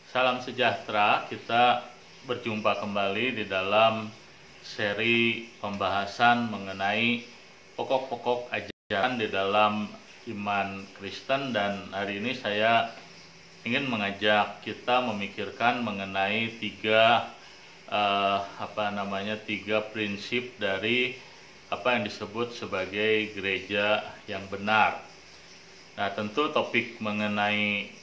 Salam sejahtera, kita berjumpa kembali di dalam seri pembahasan mengenai pokok-pokok ajaran di dalam iman Kristen, dan hari ini saya ingin mengajak kita memikirkan mengenai tiga prinsip dari apa yang disebut sebagai gereja yang benar. Nah, tentu topik mengenai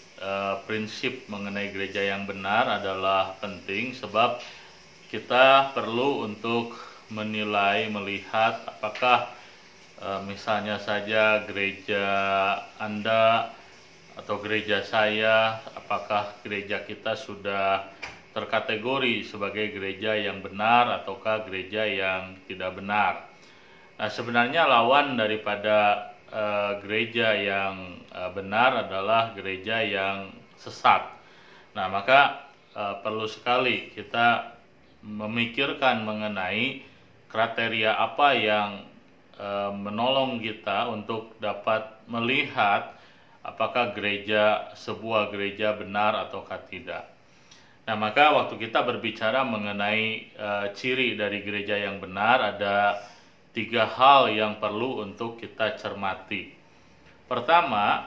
prinsip mengenai gereja yang benar adalah penting, sebab kita perlu untuk menilai, melihat apakah misalnya saja gereja Anda atau gereja saya, apakah gereja kita sudah terkategori sebagai gereja yang benar ataukah gereja yang tidak benar. Nah, sebenarnya lawan daripada gereja yang benar adalah gereja yang sesat. Nah, maka perlu sekali kita memikirkan mengenai kriteria apa yang menolong kita untuk dapat melihat apakah sebuah gereja benar ataukah tidak. Nah, maka waktu kita berbicara mengenai ciri dari gereja yang benar, ada tiga hal yang perlu untuk kita cermati. Pertama,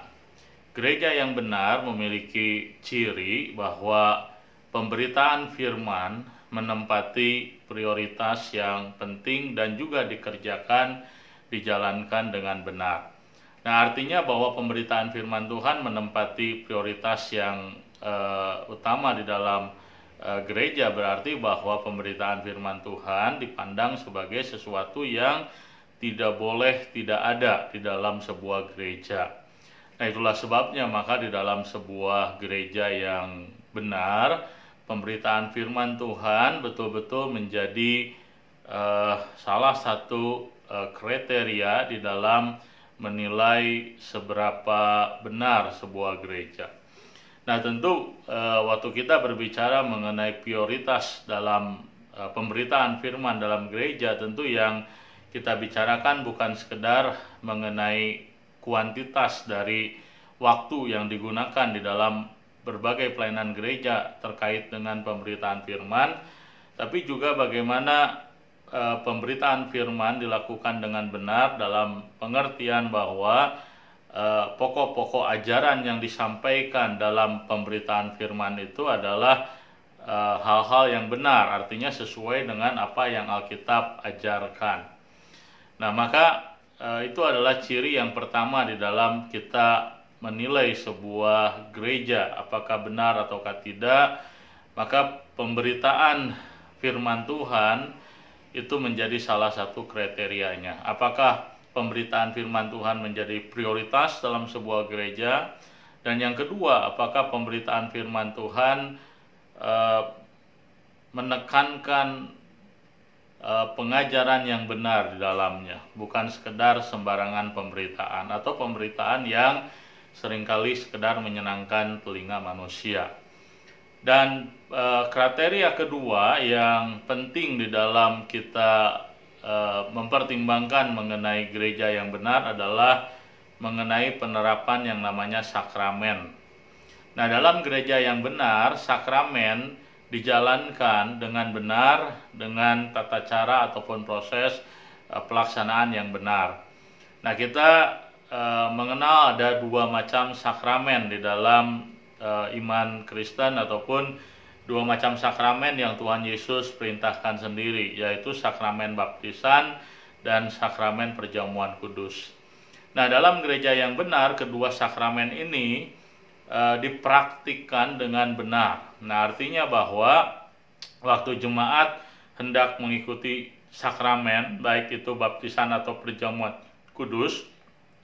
gereja yang benar memiliki ciri bahwa pemberitaan firman menempati prioritas yang penting dan juga dijalankan dengan benar. Nah, artinya bahwa pemberitaan firman Tuhan menempati prioritas yang utama di dalam gereja, berarti bahwa pemberitaan firman Tuhan dipandang sebagai sesuatu yang tidak boleh tidak ada di dalam sebuah gereja. Nah, itulah sebabnya maka di dalam sebuah gereja yang benar, pemberitaan firman Tuhan betul-betul menjadi salah satu kriteria di dalam menilai seberapa benar sebuah gereja. Nah, tentu waktu kita berbicara mengenai prioritas dalam pemberitaan firman dalam gereja, tentu yang kita bicarakan bukan sekedar mengenai kuantitas dari waktu yang digunakan di dalam berbagai pelayanan gereja terkait dengan pemberitaan firman, tapi juga bagaimana pemberitaan firman dilakukan dengan benar dalam pengertian bahwa pokok-pokok ajaran yang disampaikan dalam pemberitaan firman itu adalah hal-hal yang benar, artinya sesuai dengan apa yang Alkitab ajarkan. Nah, maka itu adalah ciri yang pertama di dalam kita menilai sebuah gereja apakah benar ataukah tidak. Maka pemberitaan firman Tuhan itu menjadi salah satu kriterianya. Apakah pemberitaan firman Tuhan menjadi prioritas dalam sebuah gereja? Dan yang kedua, apakah pemberitaan firman Tuhan menekankan pengajaran yang benar di dalamnya, bukan sekedar sembarangan pemberitaan atau pemberitaan yang seringkali sekedar menyenangkan telinga manusia. Dan kriteria kedua yang penting di dalam kita mempertimbangkan mengenai gereja yang benar adalah mengenai penerapan yang namanya sakramen. Nah, dalam gereja yang benar, sakramen dijalankan dengan benar, dengan tata cara ataupun proses pelaksanaan yang benar. Nah, kita mengenal ada dua macam sakramen di dalam iman Kristen, ataupun dua macam sakramen yang Tuhan Yesus perintahkan sendiri, yaitu sakramen baptisan dan sakramen perjamuan kudus. Nah, dalam gereja yang benar, kedua sakramen ini dipraktikkan dengan benar. Nah, artinya bahwa waktu jemaat hendak mengikuti sakramen, baik itu baptisan atau perjamuan kudus,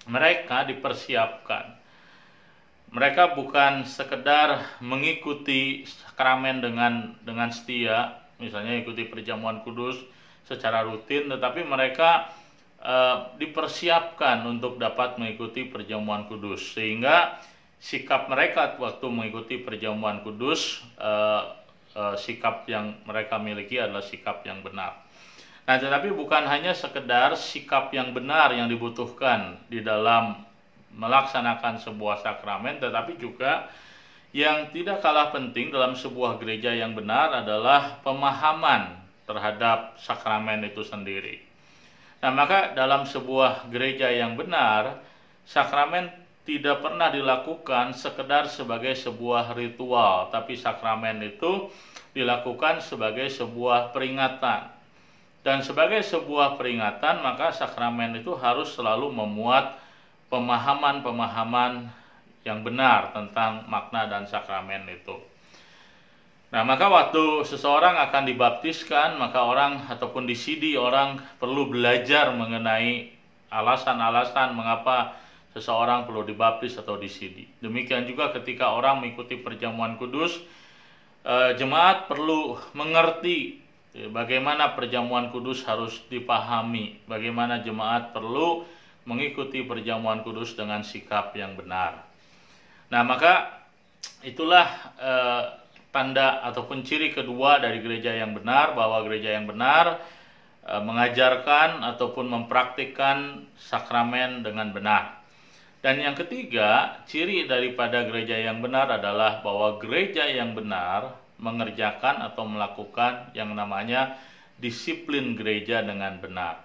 mereka dipersiapkan. Mereka bukan sekedar mengikuti sakramen dengan setia, misalnya ikuti perjamuan kudus secara rutin, tetapi mereka dipersiapkan untuk dapat mengikuti perjamuan kudus, sehingga sikap mereka waktu mengikuti perjamuan kudus, sikap yang mereka miliki adalah sikap yang benar. Nah, tetapi bukan hanya sekedar sikap yang benar yang dibutuhkan di dalam melaksanakan sebuah sakramen, tetapi juga Yang tidak kalah penting dalam sebuah gereja yang benar adalah pemahaman terhadap sakramen itu sendiri. Nah, maka dalam sebuah gereja yang benar, sakramen tidak pernah dilakukan sekedar sebagai sebuah ritual, tapi sakramen itu dilakukan sebagai sebuah peringatan. Dan sebagai sebuah peringatan, maka sakramen itu harus selalu memuat pemahaman-pemahaman yang benar tentang makna dan sakramen itu. Nah, maka waktu seseorang akan dibaptiskan, maka orang ataupun disidi orang perlu belajar mengenai alasan-alasan mengapa seseorang perlu dibaptis atau disidi. Demikian juga ketika orang mengikuti perjamuan kudus, jemaat perlu mengerti bagaimana perjamuan kudus harus dipahami, bagaimana jemaat perlu mengikuti perjamuan kudus dengan sikap yang benar. Nah, maka itulah tanda ataupun ciri kedua dari gereja yang benar, bahwa gereja yang benar mengajarkan ataupun mempraktikkan sakramen dengan benar. Dan yang ketiga, ciri daripada gereja yang benar adalah bahwa gereja yang benar mengerjakan atau melakukan yang namanya disiplin gereja dengan benar.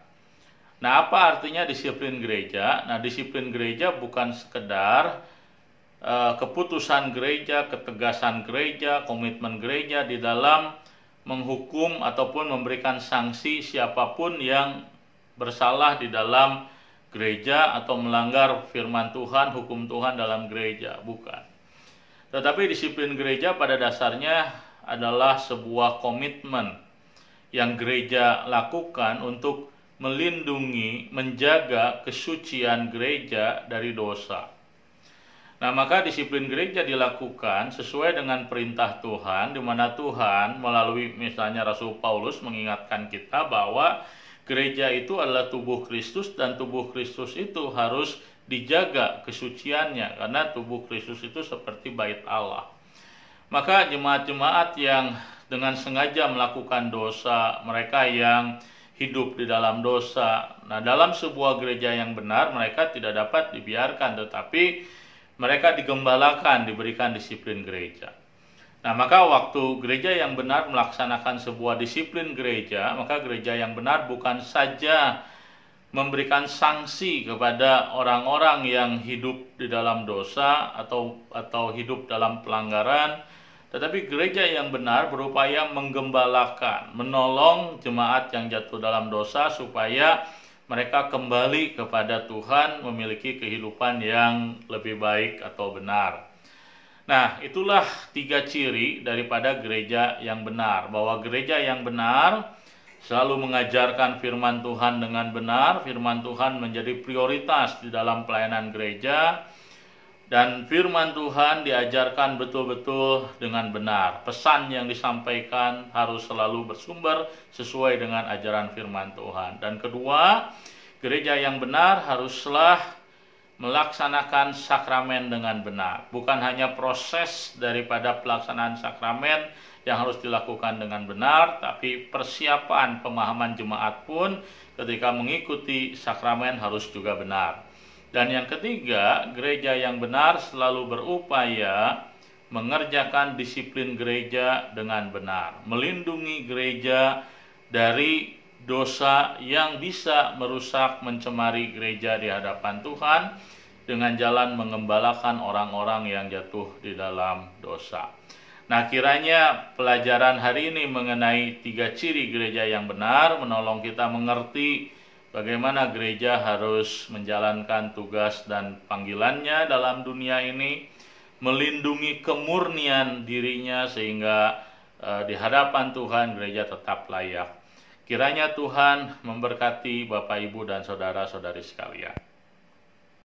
Nah, apa artinya disiplin gereja? Nah, disiplin gereja bukan sekedar keputusan gereja, ketegasan gereja, komitmen gereja di dalam menghukum ataupun memberikan sanksi siapapun yang bersalah di dalam gereja atau melanggar firman Tuhan, hukum Tuhan dalam gereja, bukan. Tetapi disiplin gereja pada dasarnya adalah sebuah komitmen yang gereja lakukan untuk melindungi, menjaga kesucian gereja dari dosa. Nah, maka disiplin gereja dilakukan sesuai dengan perintah Tuhan, di mana Tuhan melalui misalnya Rasul Paulus mengingatkan kita bahwa gereja itu adalah tubuh Kristus, dan tubuh Kristus itu harus dijaga kesuciannya, karena tubuh Kristus itu seperti bait Allah. Maka jemaat-jemaat yang dengan sengaja melakukan dosa, mereka yang hidup di dalam dosa, nah dalam sebuah gereja yang benar mereka tidak dapat dibiarkan, tetapi mereka digembalakan, diberikan disiplin gereja. Nah, maka waktu gereja yang benar melaksanakan sebuah disiplin gereja, maka gereja yang benar bukan saja memberikan sanksi kepada orang-orang yang hidup di dalam dosa atau hidup dalam pelanggaran, tetapi gereja yang benar berupaya menggembalakan, menolong jemaat yang jatuh dalam dosa supaya mereka kembali kepada Tuhan, memiliki kehidupan yang lebih baik atau benar. Nah, itulah 3 ciri daripada gereja yang benar, bahwa gereja yang benar selalu mengajarkan firman Tuhan dengan benar, firman Tuhan menjadi prioritas di dalam pelayanan gereja, dan firman Tuhan diajarkan betul-betul dengan benar. Pesan yang disampaikan harus selalu bersumber sesuai dengan ajaran firman Tuhan. Dan kedua, gereja yang benar haruslah melaksanakan sakramen dengan benar. Bukan hanya proses daripada pelaksanaan sakramen yang harus dilakukan dengan benar, tapi persiapan pemahaman jemaat pun ketika mengikuti sakramen harus juga benar. Dan yang ketiga, gereja yang benar selalu berupaya mengerjakan disiplin gereja dengan benar, melindungi gereja dari dosa yang bisa merusak, mencemari gereja di hadapan Tuhan dengan jalan mengembalakan orang-orang yang jatuh di dalam dosa. Nah, kiranya pelajaran hari ini mengenai 3 ciri gereja yang benar menolong kita mengerti bagaimana gereja harus menjalankan tugas dan panggilannya dalam dunia ini, melindungi kemurnian dirinya sehingga di hadapan Tuhan gereja tetap layak. Kiranya Tuhan memberkati Bapak, Ibu, dan saudara-saudari sekalian.